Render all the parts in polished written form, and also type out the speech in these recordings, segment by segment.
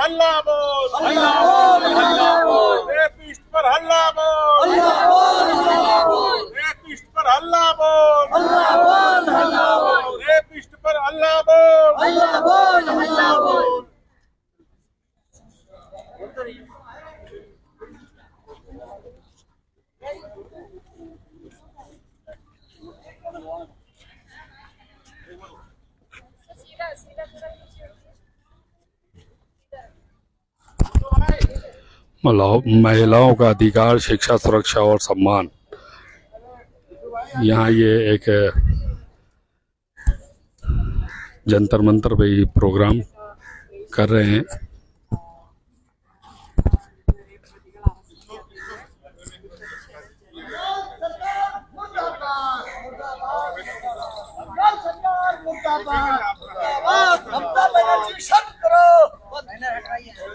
हल्ला बोल, हल्ला बोल, हल्ला बोल, रेपिस्ट पर हल्ला बोल, हल्ला बोल, हल्ला बोल, रेपिस्ट पर हल्ला बोल, हल्ला बोल, हल्ला बोल, रेपिस्ट पर हल्ला बोल, हल्ला बोल, हल्ला बोल। महिलाओं का अधिकार, शिक्षा, सुरक्षा और सम्मान। यहाँ ये एक जंतर मंतर पे ये प्रोग्राम कर रहे हैं। ममता बनर्जी शर्म करो,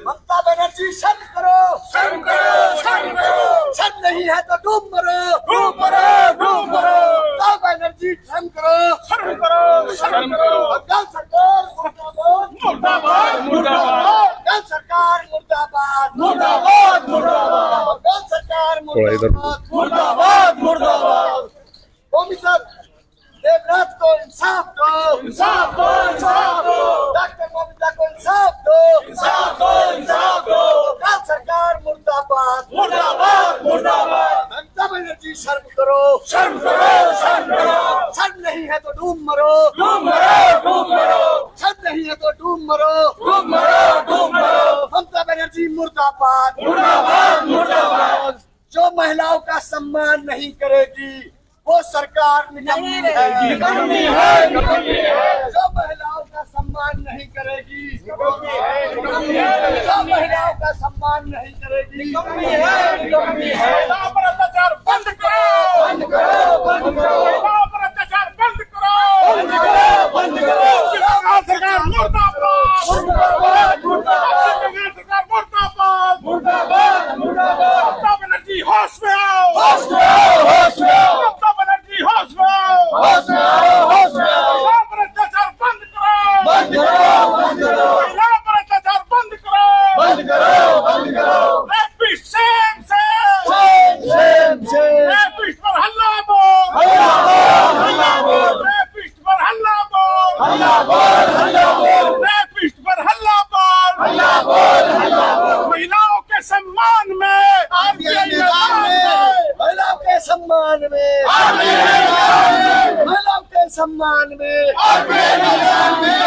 ममता बनर्जी शर्म करो, शर्म करो, शर्म करो, शर्म नहीं है तो डूब मरो, डूब मरो, डूब मरो, ममता बनर्जी शर्म करो, शर्म करो, शर्म करो, बंगाल सरकार मुर्दाबाद, मुर्दाबाद, मुर्दाबाद, बंगाल सरकार मुर्दाबाद, मुर्दाबाद, मुर्दाबाद, बंगाल सरकार थोड़ा इधर मुर्दाबाद, मुर्दाबाद। मोदी साहब, देवराज को इंसाफ दो, इंसाफ दो, इंसाफ दो, डॉक्टर मोदी को इंसाफ दो, इंसाफ दो, इंसाफ दो, बंगाल सरकार मुर्दाबाद, मुर्दाबाद, मुर्दाबाद, ममता बनर्जी शर्म करो, शर्म करो, शर्म करो, शर्म नहीं है तो डूब मरो, डूब मरो, डूब मरो, शर्म नहीं है तो डूब मरो, डूब मरो, डूब मरो, ममता बनर्जी मुर्दाबाद, मुर्दाबाद, मुर्दाबाद, जो महिलाओं का सम्मान नहीं करेगी वो सरकार निकम्मी है, निकम्मी है, निकम्मी है, जो महिलाओं का सम्मान नहीं करेगी, निकम्मी है, निकम्मी है, जो महिलाओं का सम्मान नहीं करेगी, निकम्मी है, निकम्मी है। महिलाओं पर अत्याचार बंद करो, बंद करो, बंद करो, महिलाओं पर अत्याचार बंद करो, बंद करो, बंद करो। बंगाल सरकार मुर्दाबाद, मुर्दाबाद, मुर्दाबाद, बंगाल सरकार मुर्दाबाद, मुर्दाबाद, मुर्दाबाद। ममता बनर्जी होश में आओ, होश में आओ, होश में आओ, ममता बनर्जी होश में आओ, होश में आओ, होश में आओ। महिलाओं पर अत्याचार बंद करो, बंद करो, बंद करो, महिलाओं पर अत्याचार बंद करो, बंद करो, बंद करो। Rapist same same, same same, rapist पर हल्ला बोल, हल्ला बोल, हल्ला बोल, रेपिस्ट पर हल्ला बोल, हल्ला बोल, हल्ला बोल, रेपिस्ट पर हल्ला बोल, हल्ला बोल, हल्ला बोल। महिलाओं के सम्मान में आरपीआई मैदान में, महिलाओं के सम्मान में, आरपीआई मैदान में, महिलाओं के सम्मान में, आरपीआई मैदान में।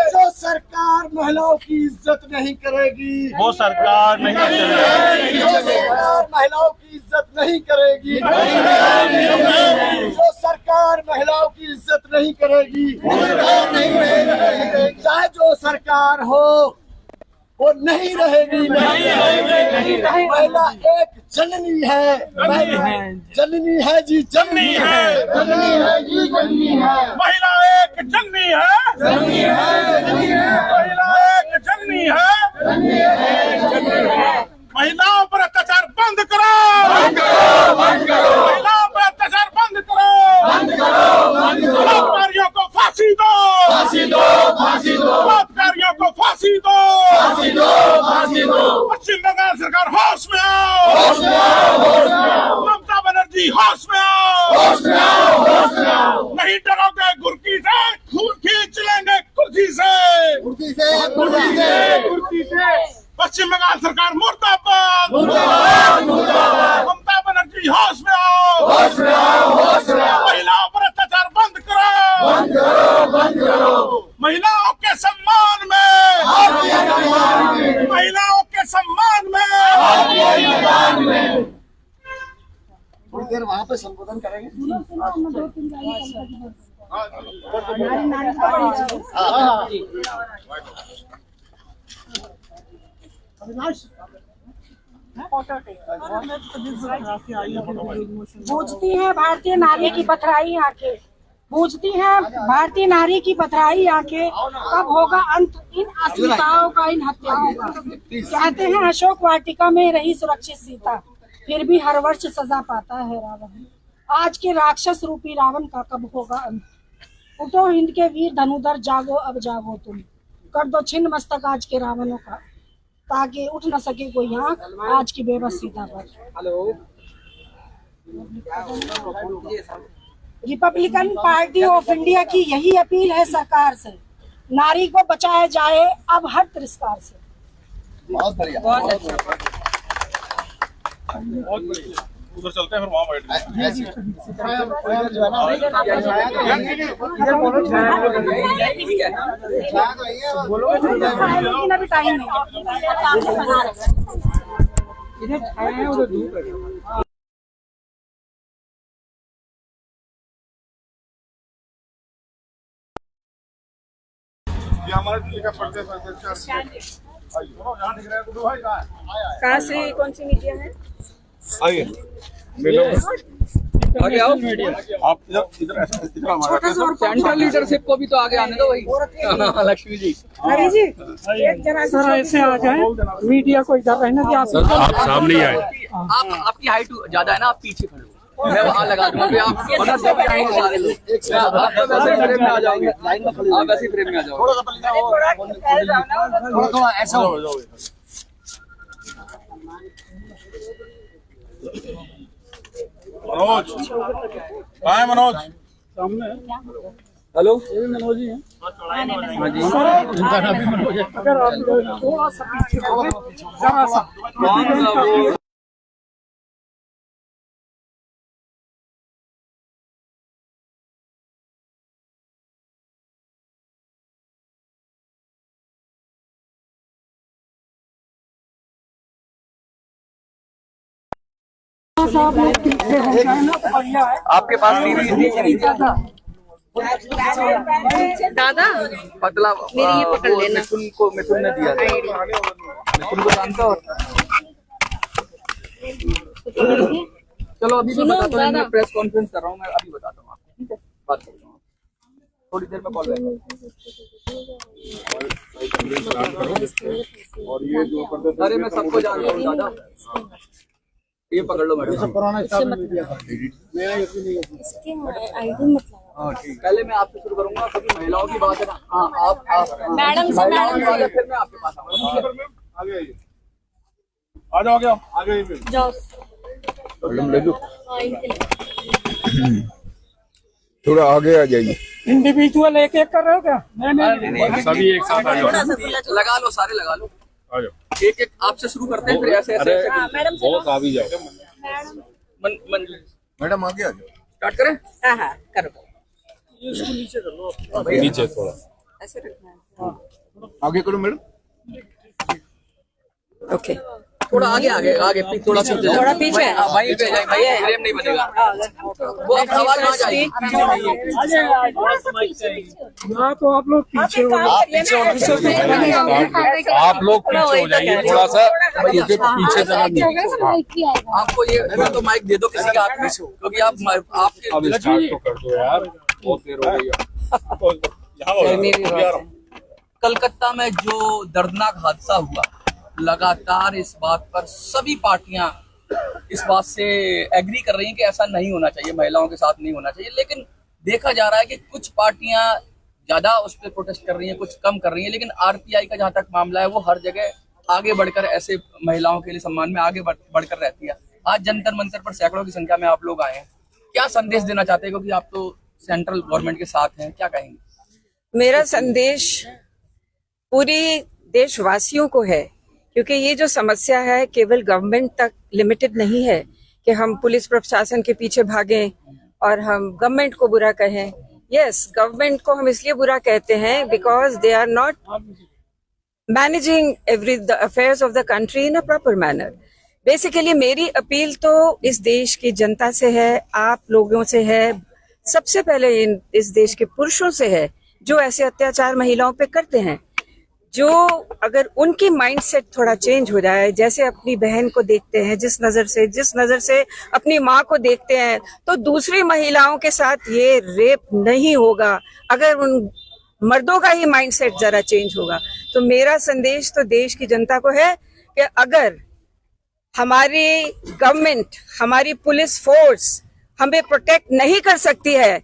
जो सरकार महिलाओं की इज्जत नहीं करेगी, वो सरकार नहीं चलेगी, जो सरकार महिलाओं की इज्जत नहीं करेगी, जो सरकार महिलाओं की इज्जत नहीं करेगी, चाहे जो सरकार हो वो नहीं रहेगी, नहीं रहेगी। महिला एक जननी है, जननी है जी, जननी है, जननी है जी, जननी है। महिला एक जननी है, जननी है, जननी है। महिला एक जननी है, जननी है, जननी है। महिलाओं पर अत्याचार बंद करो, बंद करो, बंद करो। महिलाओं पर अत्याचार बंद करो, बंद करो, बंद करो। बलात्कारियों को फांसी दो, फांसी दो, फांसी दो। बलात्कारियों को फांसी दो, फांसी दो, फांसी दो। पश्चिम बंगाल सरकार होश में आओ, होश में आओ, होश में आओ। ममता बनर्जी होश में आओ, होश में आओ, होश में आओ। नहीं डरोगे गुर्की से, खून खींच लेंगे कुर्सी से, कुर्सी से, कुर्सी से, कुर्सी से। पश्चिम बंगाल सरकार मुर्दाबाद, मुर्दाबाद, मुर्दाबाद। ममता बनर्जी होश में आओ, होश में आओ, होश में आओ। महिलाओं पर अत्याचार बंद करो, बंद करो, बंद करो। महिलाओं के सम्मान में, आरपीआई मैदान में, महिलाओं के सम्मान में। आरपीआई मैदान में। थोड़ी देर वहाँ पे संबोधन करेंगे। बूझती है भारतीय नारी की पथराई आंखें, बूझती है भारतीय नारी की पथराई आंखें। कब होगा अंत इन अस्मिताओं का, इन हत्याओं का। कहते हैं अशोक वाटिका में रही सुरक्षित सीता, फिर भी हर वर्ष सजा पाता है रावण। आज के राक्षस रूपी रावण का कब होगा अंत। उठो हिंद के वीर धनुधर, जागो अब जागो तुम, कर दो छिन्न मस्तक आज के रावणों का। ताकि उठ न सके कोई आंख आज की व्यवस्थिता पर। रिपब्लिकन पार्टी ऑफ इंडिया की यही अपील है सरकार से, नारी को बचाया जाए अब हर तिरस्कार से। बहुत बढ़िया। उधर चलते हैं फिर वहाँ बैठ लेकिन अभी टाइम नहीं। ये हमारे दिल्ली का प्रदेश अध्यक्ष यहाँ दिख रहा है गुड्डू भाई कहाँ है? कहाँ से कौन सी मीडिया है? आइए मिलो आगे आओ आप इधर हमारा सेंट्रल लीडरशिप को भी तो आगे आने दो भाई। लक्ष्मी जी हरी जी सर ऐसे आ जाए, मीडिया को इधर रहने दिया। सर आप सामने ही आए। आप आपकी हाइट ज्यादा है ना, आप पीछे खड़े हो, मैं वहाँ लगा दूंगा। आप वरना सब आएंगे सारे लोग, आप तो वैसे फ्रेम में आ जाओगे, आप वैसे फ्रेम में आ जाओगे। थोड़ा ऐसा हो। मनोज कहाँ है मनोज? हेलो मनोज जी हैं। हाँ जी, अगर आप थोड़ा सा पीछे हो गए, जरा सा। आप लोग पीछे हो जाए ना तो बढ़िया है। आपके पास टीवी नहीं दिया था दादा? पतला मेरी ये पकड़ लेना। मिथुन ने दिया था। मिथुन को जानता हो? चलो अभी मैं बताता हूँ, मैं प्रेस कॉन्फ्रेंस कर रहा हूँ, मैं अभी बताता हूँ आपको, ठीक है? बात करता हूँ थोड़ी देर में, कॉल बैक। अरे मैं सबको जानता हूँ दादा, ये पकड़ लो मैडम। पहले मैं आपसे शुरू करूंगा, सभी महिलाओं की बात है ना। हाँ आप मैडम से फिर मैं आपके पास आऊंगा। आगे आइए, आ जाओ आगे आइए। जाओ। थोड़ा आगे आ जाइए। इंडिविजुअल एक एक कर रहे हो क्या? नहीं, सभी एक साथ आ जाओ। लगा लो, सारे लगा लो, आ जाओ। एक एक आपसे शुरू करते हैं, फिर ऐसे ऐसे बहुत आ भी जाओ। मैडम आगे आ जाओ। स्टार्ट करें। हाँ करो। नीचे थोड़ा ऐसे रखना है। आगे करो मैडम। ओके, थोड़ा आगे आगे आगे थोड़ा पीछे, थोड़ा पीछे। वहीं पे जाए, भाई फ्रेम नहीं बनेगा, वो आवाज वहाँ जाएगी। हाँ तो आप लोग पीछे हो। आप लोग पीछे हो जाइए थोड़ा सा, क्योंकि पीछे जगह नहीं। आपको ये तो माइक दे दो किसी का हाथ में, क्योंकि आप आपके अब स्टार्ट तो कर दो यार, बहुत देर हो गई। कलकत्ता में जो दर्दनाक हादसा हुआ, लगातार इस बात पर सभी पार्टियां इस बात से एग्री कर रही हैं कि ऐसा नहीं होना चाहिए, महिलाओं के साथ नहीं होना चाहिए। लेकिन देखा जा रहा है कि कुछ पार्टियां ज्यादा उस पर प्रोटेस्ट कर रही हैं, कुछ कम कर रही हैं। लेकिन आरपीआई का जहां तक मामला है, वो हर जगह आगे बढ़कर ऐसे महिलाओं के लिए सम्मान में आगे बढ़कर रहती है। आज जंतर मंतर पर सैकड़ों की संख्या में आप लोग आए हैं, क्या संदेश देना चाहते हैं? क्योंकि आप तो सेंट्रल गवर्नमेंट के साथ हैं, क्या कहेंगे? मेरा संदेश पूरी देशवासियों को है, क्योंकि ये जो समस्या है केवल गवर्नमेंट तक लिमिटेड नहीं है कि हम पुलिस प्रशासन के पीछे भागें और हम गवर्नमेंट को बुरा कहें। यस, गवर्नमेंट को हम इसलिए बुरा कहते हैं because they are not managing the affairs of the country in a proper manner. Basically मेरी अपील तो इस देश की जनता से है, आप लोगों से है, सबसे पहले इस देश के पुरुषों से है जो ऐसे अत्याचार महिलाओं पे करते हैं। जो अगर उनकी माइंडसेट थोड़ा चेंज हो जाए, जैसे अपनी बहन को देखते हैं जिस नजर से अपनी माँ को देखते हैं, तो दूसरी महिलाओं के साथ ये रेप नहीं होगा अगर उन मर्दों का ही माइंडसेट जरा चेंज होगा। तो मेरा संदेश तो देश की जनता को है कि अगर हमारी गवर्नमेंट, हमारी पुलिस फोर्स हमें प्रोटेक्ट नहीं कर सकती है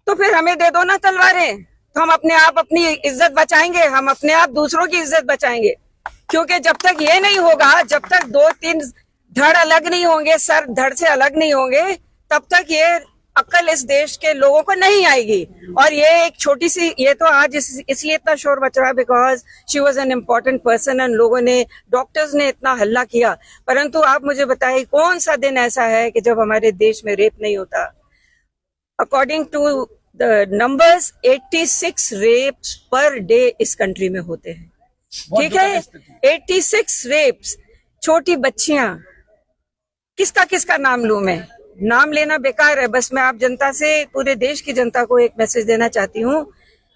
तो फिर हमें दे दो ना तलवारें, तो हम अपने आप अपनी इज्जत बचाएंगे, हम अपने आप दूसरों की इज्जत बचाएंगे। क्योंकि जब तक ये नहीं होगा, जब तक 2-3 धड़ अलग नहीं होंगे, सर धड़ से अलग नहीं होंगे, तब तक ये अक्ल इस देश के लोगों को नहीं आएगी। और ये एक छोटी सी, ये तो आज इसलिए इतना शोर मच रहा है because she was an important person and लोगों ने, डॉक्टर्स ने इतना हल्ला किया। परंतु आप मुझे बताइए कौन सा दिन ऐसा है कि जब हमारे देश में रेप नहीं होता? According to the numbers 86 rapes per day इस कंट्री में होते हैं, ठीक है? 86 रेप्स, छोटी बच्चियां, किसका किसका नाम लूं मैं? नाम लेना बेकार है। बस मैं आप जनता से, पूरे देश की जनता को एक मैसेज देना चाहती हूँ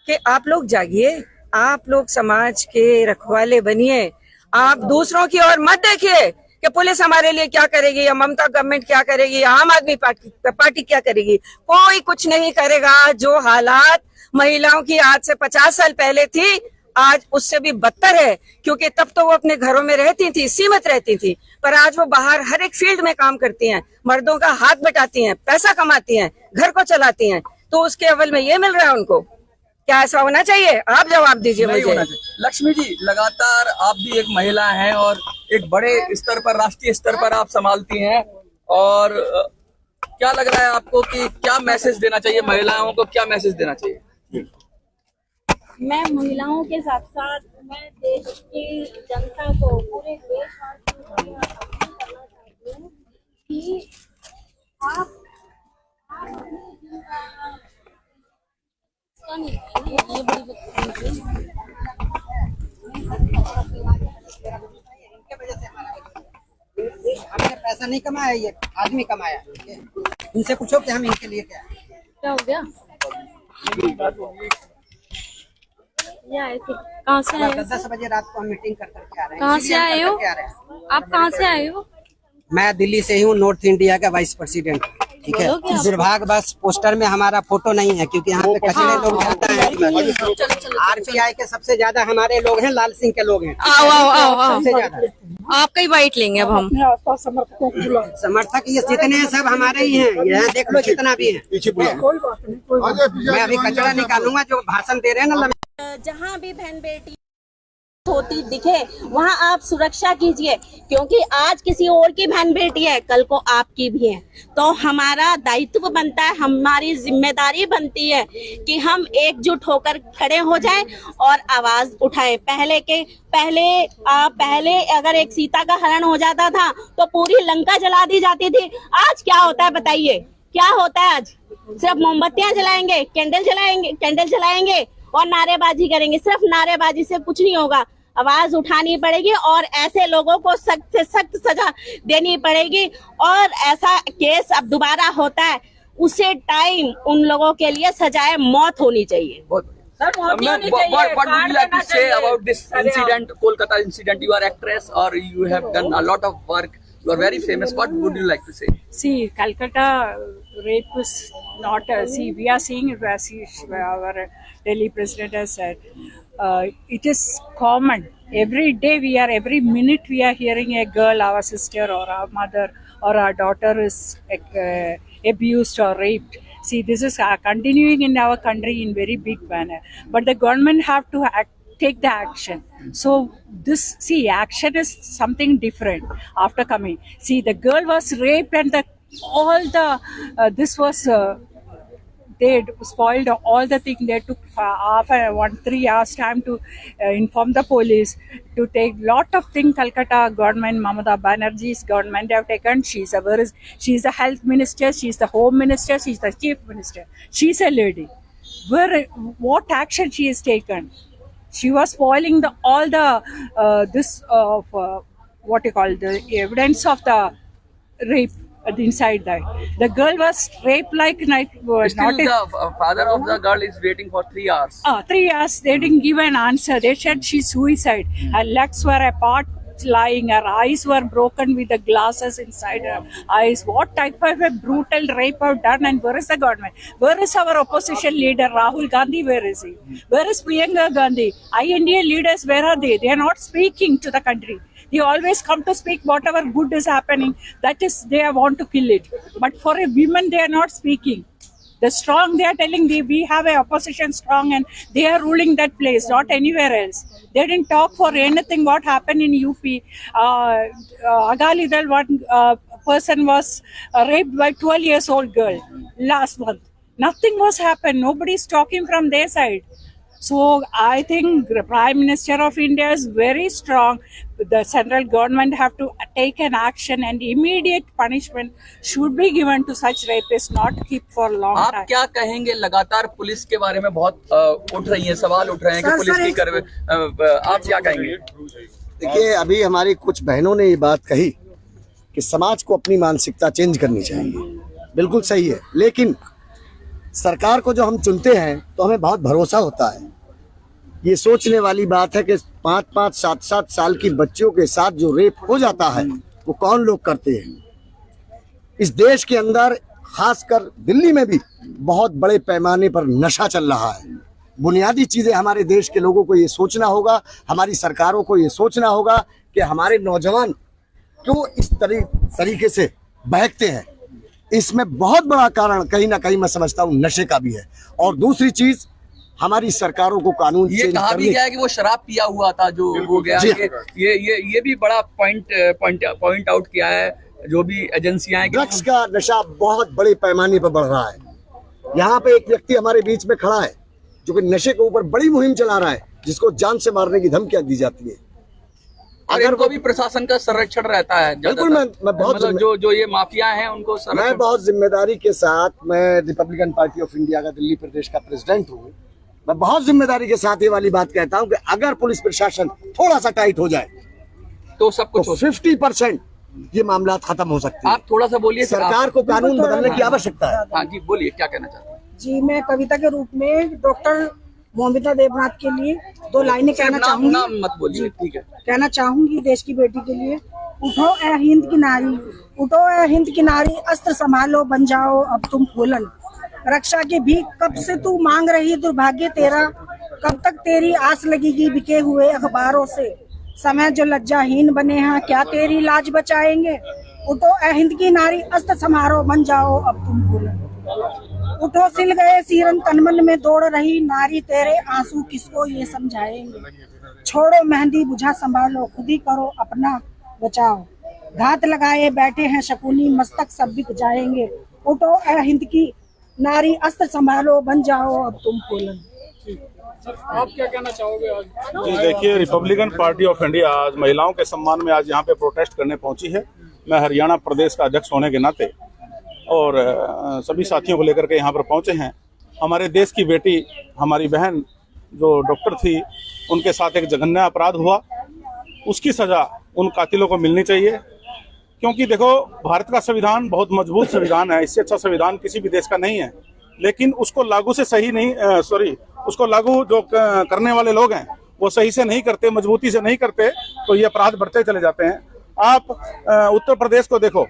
कि आप लोग जागिए, आप लोग समाज के रखवाले बनिए, आप दूसरों की ओर मत देखिए कि पुलिस हमारे लिए क्या करेगी या ममता गवर्नमेंट क्या करेगी या आम आदमी पार्टी क्या करेगी। कोई कुछ नहीं करेगा। जो हालात महिलाओं की आज से 50 साल पहले थी, आज उससे भी बदतर है, क्योंकि तब तो वो अपने घरों में रहती थी, सीमित रहती थी, पर आज वो बाहर हर एक फील्ड में काम करती हैं, मर्दों का हाथ बटाती हैं, पैसा कमाती हैं, घर को चलाती हैं। तो उसके अवल में ये मिल रहा है उनको। क्या ऐसा होना चाहिए? आप जवाब दीजिए मुझे। लक्ष्मी जी, लगातार आप भी एक महिला हैं और एक बड़े स्तर पर, राष्ट्रीय स्तर पर आप संभालती हैं, और क्या लग रहा है आपको कि क्या मैसेज देना चाहिए महिलाओं को, क्या मैसेज देना चाहिए? मैं महिलाओं के साथ साथ मैं देश की जनता को, पूरे देशवासियों को अपील करना चाहती हूँ कि आप हमने पैसा नहीं कमाया, ये आदमी कमाया। इनसे पूछो कि हम इनके लिए क्या हो गया। कहाँ से आए? 10 बजे रात को हम मीटिंग कर करके आ रहे हैं। कहाँ से आए हो आप? कहाँ से आए हो? मैं दिल्ली से ही हूँ, नॉर्थ इंडिया का वाइस प्रेसिडेंट, ठीक है। दुर्भाग्य बस पोस्टर में हमारा फोटो नहीं है, क्योंकि यहाँ पे कचरे लोग ज्यादा हैं। आरपीआई के सबसे ज्यादा हमारे लोग हैं, लाल सिंह के लोग हैं। सबसे ज्यादा आपका ही बाइट लेंगे अब हम। समर्थक ये जितने हैं सब हमारे ही हैं, यहाँ देख लो जितना भी है। मैं अभी कचरा निकालूंगा जो भाषण दे रहे हैं ना। जहाँ भी बहन बेटी होती दिखे वहाँ आप सुरक्षा कीजिए, क्योंकि आज किसी और की बहन बेटी है, कल को आपकी भी है। तो हमारा दायित्व बनता है, हमारी जिम्मेदारी बनती है कि हम एकजुट होकर खड़े हो जाएं और आवाज उठाएं। पहले अगर एक सीता का हरण हो जाता था तो पूरी लंका जला दी जाती थी। आज क्या होता है बताइए? क्या होता है आज? सिर्फ मोमबत्तियां जलाएंगे, कैंडल जलाएंगे और नारेबाजी करेंगे। सिर्फ नारेबाजी से कुछ नहीं होगा, आवाज उठानी पड़ेगी और ऐसे लोगों को सख्त से सख्त सजा देनी पड़ेगी। और ऐसा केस अब दोबारा होता है, उसे टाइम उन लोगों के लिए सजाए मौत होनी चाहिए। What would you like to say about this incident, Kolkata incident? You are actress or you have done a lot of work. You are very famous. What would you like to say? See, Calcutta rape is not. We are seeing it as our Delhi president has said. It is common. Every day every minute we are hearing a girl, our sister or our mother or our daughter is abused or raped. See, this is continuing in our country in very big manner. But the government have to take the action. So action is something different after coming. See, the girl was raped and this was. They spoiled all the thing. They took 3 hours time to inform the police, to take lot of things. Calcutta government, Mamata Banerjee's government have taken. She's the health minister, she's the home minister, she's the chief minister. She's a lady. What action she has taken? She was spoiling the evidence of the rape. Inside that, the girl was raped like night. The father of the girl is waiting for 3 hours. 3 hours. They didn't give an answer. They said she's suicide. Her legs were apart, lying. Her eyes were broken with the glasses inside her eyes. What type of a brutal rape have done? And where is the government? Where is our opposition leader Rahul Gandhi? Where is he? Where is Priyanka Gandhi? INDA leaders, where are they? They are not speaking to the country. They always come to speak whatever good is happening. That is, they want to kill it. But for a woman, they are not speaking. The strong, they are telling we have a opposition strong and they are ruling that place, not anywhere else. They didn't talk for anything what happened in UP. Agalidal, one person was raped by 12 years old girl last month. Nothing was happened. Nobody's talking from their side. So I think the Prime Minister of India is very strong. The central government have to take an action and immediate punishment should be given to such rapists, not keep for long आप time. क्या कहेंगे? लगातार police के बारे में बहुत उठ रही हैं, सवाल उठ रहे हैं कि पुलिस की आप क्या कहेंगे? देखिए, अभी हमारी कुछ बहनों ने ये बात कही कि समाज को अपनी मानसिकता चेंज करनी चाहिए। बिल्कुल सही है, लेकिन सरकार को जो हम चुनते हैं तो हमें बहुत भरोसा होता है। ये सोचने वाली बात है कि 5-5, 7-7 साल की बच्चियों के साथ जो रेप हो जाता है वो कौन लोग करते हैं। इस देश के अंदर, खासकर दिल्ली में भी बहुत बड़े पैमाने पर नशा चल रहा है। बुनियादी चीजें हमारे देश के लोगों को ये सोचना होगा, हमारी सरकारों को ये सोचना होगा कि हमारे नौजवान क्यों इस तरीके से बहकते हैं। इसमें बहुत बड़ा कारण कहीं ना कहीं मैं समझता हूँ नशे का भी है। और दूसरी चीज, हमारी सरकारों को कानून ये कहा भी गया है कि वो शराब पिया हुआ था जो हो गया। ये भी बड़ा पॉइंट आउट किया है जो भी एजेंसियां हैं। ड्रग्स का नशा बहुत बड़े पैमाने पर बढ़ रहा है। यहाँ पे एक व्यक्ति हमारे बीच में खड़ा है जो कि नशे के ऊपर बड़ी मुहिम चला रहा है, जिसको जान से मारने की धमकियां दी जाती है। अगर वो भी प्रशासन का संरक्षण रहता है। बिल्कुल, मैं बहुत मतलब जो ये माफिया हैं उनको मैं बहुत जिम्मेदारी के साथ, मैं रिपब्लिकन पार्टी ऑफ इंडिया का दिल्ली प्रदेश का प्रेसिडेंट हूँ, मैं बहुत जिम्मेदारी के साथ ये वाली बात कहता हूँ कि अगर पुलिस प्रशासन थोड़ा सा टाइट हो जाए तो सब कुछ 50% ये मामला खत्म हो सकते हैं। आप थोड़ा सा बोलिए। सरकार को कानून बदलने की आवश्यकता है। हाँ जी, बोलिए, क्या कहना चाहते हैं? जी, मैं कविता के रूप में डॉक्टर मोमिता देवनाथ के लिए 2 लाइनें कहना चाहूंगी। नाम मत बोलिए, ठीक है। कहना चाहूंगी देश की बेटी के लिए, उठो ए हिंद की नारी, उठो ए हिंद की नारी, अस्त्र संभालो बन जाओ अब तुम फूलन। रक्षा की भीख कब से तू मांग रही, दुर्भाग्य तेरा कब तक तेरी आस लगेगी बिके हुए अखबारों से। समय जो लज्जाहीन बने हैं क्या तेरी लाज बचाएंगे। उठो ए हिंद की नारी, अस्त्र संभालो बन जाओ अब तुम फूलन। उठो सिल गए सीरन तनमन में दौड़ रही नारी, तेरे आंसू किसको ये समझाएंगे। छोड़ो मेहंदी बुझा संभालो, खुद ही करो अपना बचाओ। घात लगाए बैठे हैं शकुनी, मस्तक सब बिक जाएंगे। उठो ए हिंद की नारी, अस्त्र संभालो बन जाओ अब तुम फूलन। आप क्या कहना चाहोगे आज? जी देखिए, रिपब्लिकन पार्टी ऑफ इंडिया आज महिलाओं के सम्मान में आज यहाँ पे प्रोटेस्ट करने पहुंची है। मैं हरियाणा प्रदेश का अध्यक्ष होने के नाते और सभी साथियों को लेकर के यहाँ पर पहुंचे हैं। हमारे देश की बेटी, हमारी बहन जो डॉक्टर थी, उनके साथ एक जघन्य अपराध हुआ, उसकी सजा उन कातिलों को मिलनी चाहिए। क्योंकि देखो, भारत का संविधान बहुत मजबूत संविधान है, इससे अच्छा संविधान किसी भी देश का नहीं है, लेकिन उसको लागू से सही नहीं उसको लागू जो करने वाले लोग हैं वो सही से नहीं करते, मजबूती से नहीं करते, तो ये अपराध बढ़ते चले जाते हैं। आप उत्तर प्रदेश को देखो,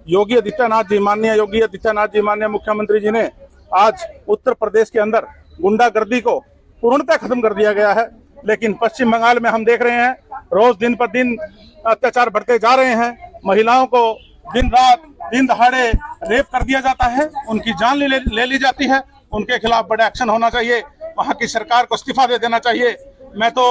योगी आदित्यनाथ जी, माननीय योगी आदित्यनाथ जी, माननीय मुख्यमंत्री जी ने आज उत्तर प्रदेश के अंदर गुंडागर्दी को पूर्णतः खत्म कर दिया गया है। लेकिन पश्चिम बंगाल में हम देख रहे हैं रोज दिन पर दिन अत्याचार बढ़ते जा रहे हैं। महिलाओं को दिन रात दिन दहाड़े रेप कर दिया जाता है, उनकी जान ले ली जाती है। उनके खिलाफ बड़ा एक्शन होना चाहिए, वहाँ की सरकार को इस्तीफा दे देना चाहिए। मैं तो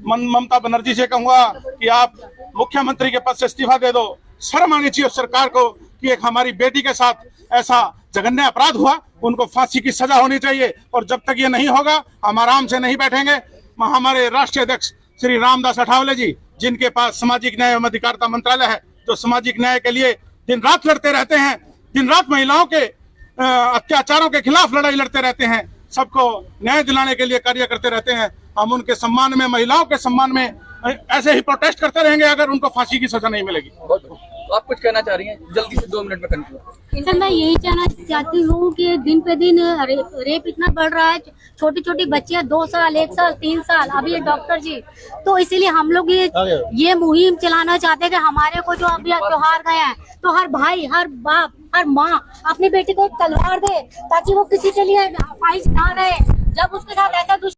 ममता बनर्जी से कहूंगा कि आप मुख्यमंत्री के पद से इस्तीफा दे दो। शर्म आनी चाहिए सरकार को कि एक हमारी बेटी के साथ ऐसा जघन्य अपराध हुआ, उनको फांसी की सजा होनी चाहिए। और जब तक ये नहीं होगा हम आराम से नहीं बैठेंगे। हमारे राष्ट्रीय अध्यक्ष श्री रामदास अठावले जी, जिनके पास सामाजिक न्याय एवं अधिकारिता मंत्रालय है, जो सामाजिक न्याय के लिए दिन रात लड़ते रहते हैं, दिन रात महिलाओं के अत्याचारों के खिलाफ लड़ाई लड़ते रहते हैं, सबको न्याय दिलाने के लिए कार्य करते रहते हैं। हम उनके सम्मान में, महिलाओं के सम्मान में ऐसे ही प्रोटेस्ट करते रहेंगे अगर उनको फांसी की सजा नहीं मिलेगी। आप कुछ कहना चाह रही हैं? जल्दी से 2 मिनट में कंक्लूड। सर, मैं यही कहना चाहती हूँ कि दिन पे दिन रेप इतना बढ़ रहा है। छोटी छोटी बच्चियां 2 साल, 1 साल, 3 साल, अभी ये डॉक्टर जी, तो इसीलिए हम लोग ये मुहिम चलाना चाहते हैं कि हमारे को जो अभी त्योहार गए हैं तो हर भाई, हर बाप, हर माँ अपनी बेटी को एक तलवार दे ताकि वो किसी के लिए अपाहिज ना रहे। जब उसके साथ ऐसा